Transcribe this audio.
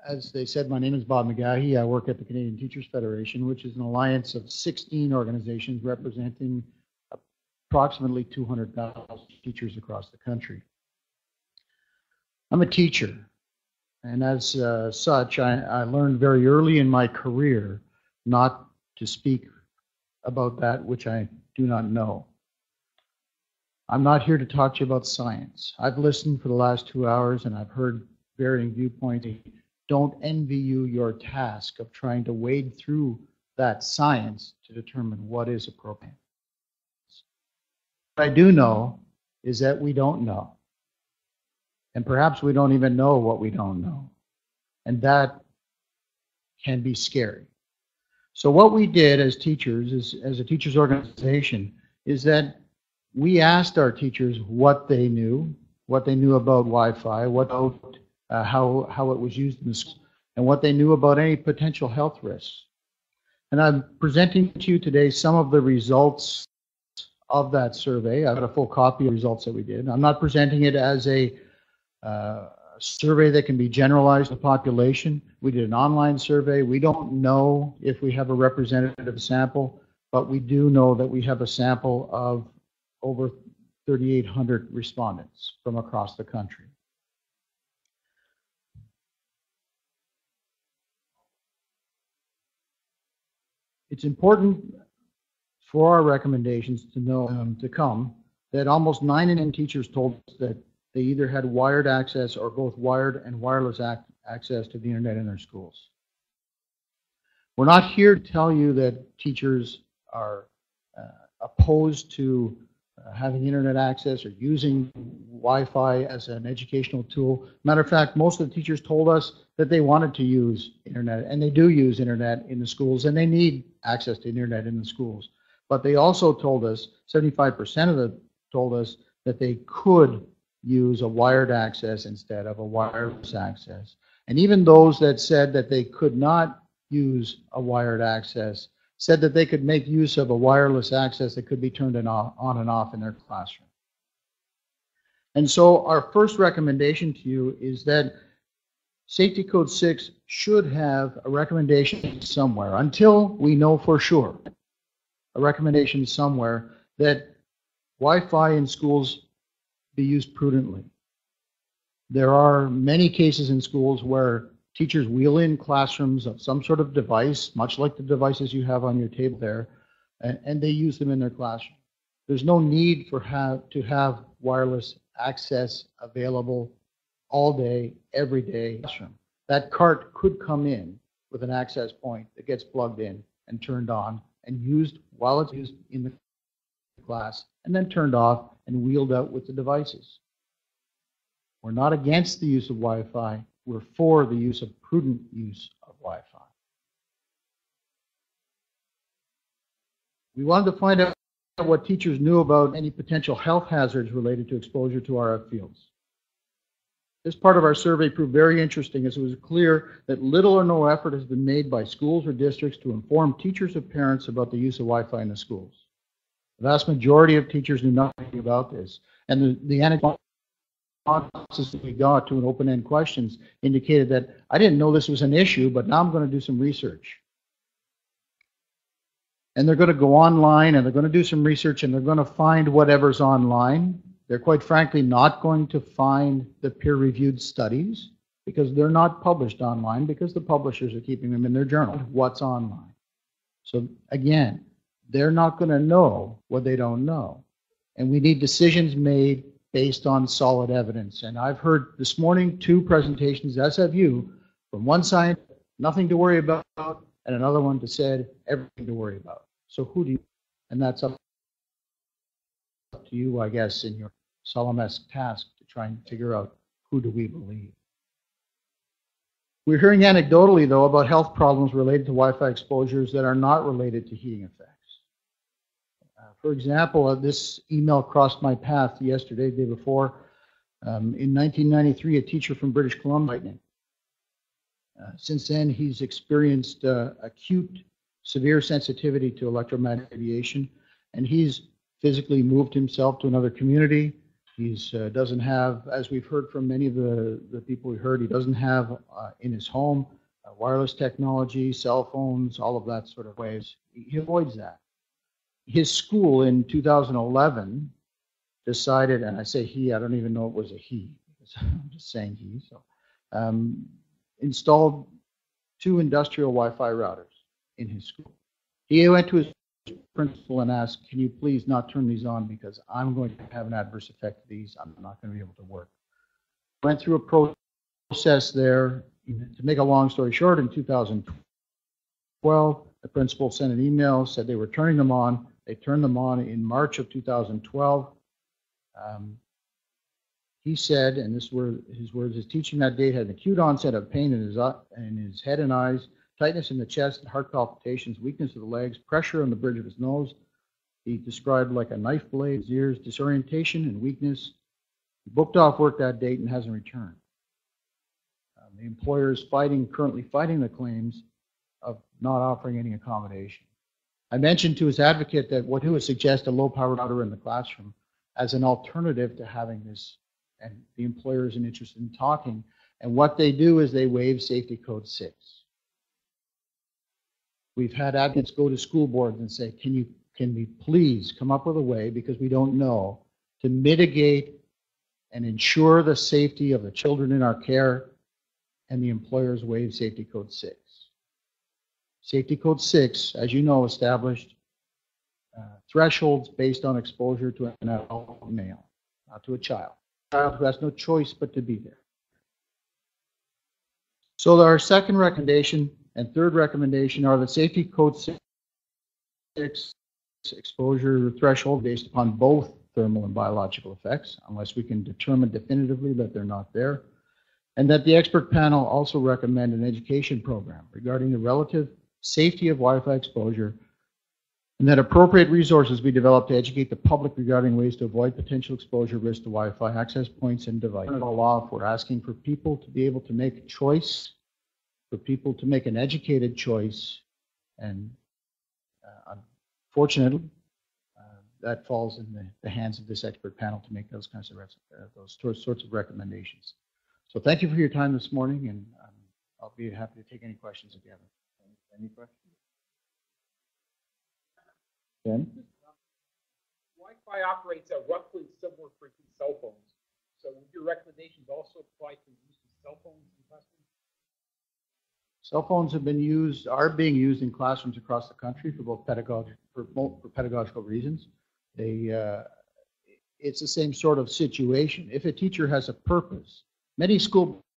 As they said, my name is Bob McGahey. I work at the Canadian Teachers Federation, which is an alliance of 16 organizations representing approximately 200,000 teachers across the country. I'm a teacher, and as such, I learned very early in my career not to speak about that which I do not know. I'm not here to talk to you about science. I've listened for the last 2 hours and I've heard varying viewpoints. Don't envy you your task of trying to wade through that science to determine what is appropriate. What I do know is that we don't know. And perhaps we don't even know what we don't know. And that can be scary. So what we did as teachers, as a teachers organization, is that we asked our teachers what they knew about Wi-Fi, how it was used in the school, and what they knew about any potential health risks. And I'm presenting to you today some of the results of that survey. I've got a full copy of the results that we did. I'm not presenting it as a survey that can be generalized to the population. We did an online survey. We don't know if we have a representative sample, but we do know that we have a sample of over 3,800 respondents from across the country. It's important for our recommendations to know that almost 9 in 10 teachers told us that they either had wired access or both wired and wireless access to the internet in their schools. We're not here to tell you that teachers are opposed to having internet access or using Wi-Fi as an educational tool. Matter of fact, most of the teachers told us that they wanted to use internet, and they do use internet in the schools, and they need access to internet in the schools. But they also told us, 75% of them told us that they could use a wired access instead of a wireless access. And even those that said that they could not use a wired access said that they could make use of a wireless access that could be turned on and off in their classroom. And so our first recommendation to you is that Safety Code 6 should have a recommendation somewhere, until we know for sure, a recommendation somewhere that Wi-Fi in schools be used prudently. There are many cases in schools where teachers wheel in classrooms of some sort of device, much like the devices you have on your table there, and they use them in their classroom. There's no need to have wireless access available all day, every day. That cart could come in with an access point that gets plugged in and turned on and used while it's used in the class, and then turned off and wheeled out with the devices. We're not against the use of Wi-Fi. We're for the use of prudent use of Wi-Fi. We wanted to find out what teachers knew about any potential health hazards related to exposure to RF fields. This part of our survey proved very interesting, as it was clear that little or no effort has been made by schools or districts to inform teachers or parents about the use of Wi-Fi in the schools. The vast majority of teachers knew nothing about this, and the anecdotal responses that we got to an open-end questions indicated that I didn't know this was an issue, but now I'm going to do some research. And they're going to go online and they're going to do some research and they're going to find whatever's online. They're quite frankly not going to find the peer-reviewed studies because they're not published online, because the publishers are keeping them in their journal. What's online? So again, they're not going to know what they don't know. And we need decisions made based on solid evidence. And I've heard this morning 2 presentations, as have you, from one side, nothing to worry about, and another one that said everything to worry about. So who do you, and that's up to you, I guess, in your solemn-esque task to try and figure out who do we believe. We're hearing anecdotally, though, about health problems related to Wi-Fi exposures that are not related to heating effects. For example, this email crossed my path yesterday, the day before. In 1993, a teacher from British Columbia. Since then, he's experienced acute, severe sensitivity to electromagnetic radiation, and he's physically moved himself to another community. He's doesn't have, as we've heard from many of the people we heard, he doesn't have in his home wireless technology, cell phones, all of that sort of ways. He avoids that. His school in 2011 decided, and I say he, I don't even know it was a he, I'm just saying he, so installed 2 industrial Wi-Fi routers in his school. He went to his principal and asked, can you please not turn these on because I'm going to have an adverse effect of these. I'm not going to be able to work. Went through a process there. To make a long story short, in 2012, the principal sent an email, said they were turning them on. They turned them on in March of 2012. He said, and this were his words, his teaching that date had an acute onset of pain in his head and eyes, tightness in the chest, heart palpitations, weakness of the legs, pressure on the bridge of his nose. He described like a knife blade, his ears, disorientation and weakness. He booked off work that date and hasn't returned. The employer is currently fighting the claims of not offering any accommodation. I mentioned to his advocate that what he would suggest a low-power router in the classroom as an alternative to having this, and the employer isn't interested in talking. And what they do is they waive safety code 6. We've had advocates go to school boards and say, can we please come up with a way, because we don't know, to mitigate and ensure the safety of the children in our care, and the employers waive safety code 6. Safety code 6, as you know, established thresholds based on exposure to an adult male, not to a child who has no choice but to be there. So our second recommendation and third recommendation are that safety code 6 exposure threshold based upon both thermal and biological effects, unless we can determine definitively that they're not there, and that the expert panel also recommend an education program regarding the relative safety of Wi-Fi exposure, and that appropriate resources be developed to educate the public regarding ways to avoid potential exposure risk to Wi-Fi access points and devices. We're asking for people to be able to make a choice, for people to make an educated choice, and unfortunately, that falls in the hands of this expert panel to make those kinds of sorts of recommendations. So thank you for your time this morning, and I'll be happy to take any questions if you have any questions. Ben? Wi-Fi operates at roughly similar frequency cell phones. So would your recommendations also apply to use of cell phones in classrooms? Cell phones are being used in classrooms across the country for both pedagogical reasons. It's the same sort of situation. If a teacher has a purpose, many school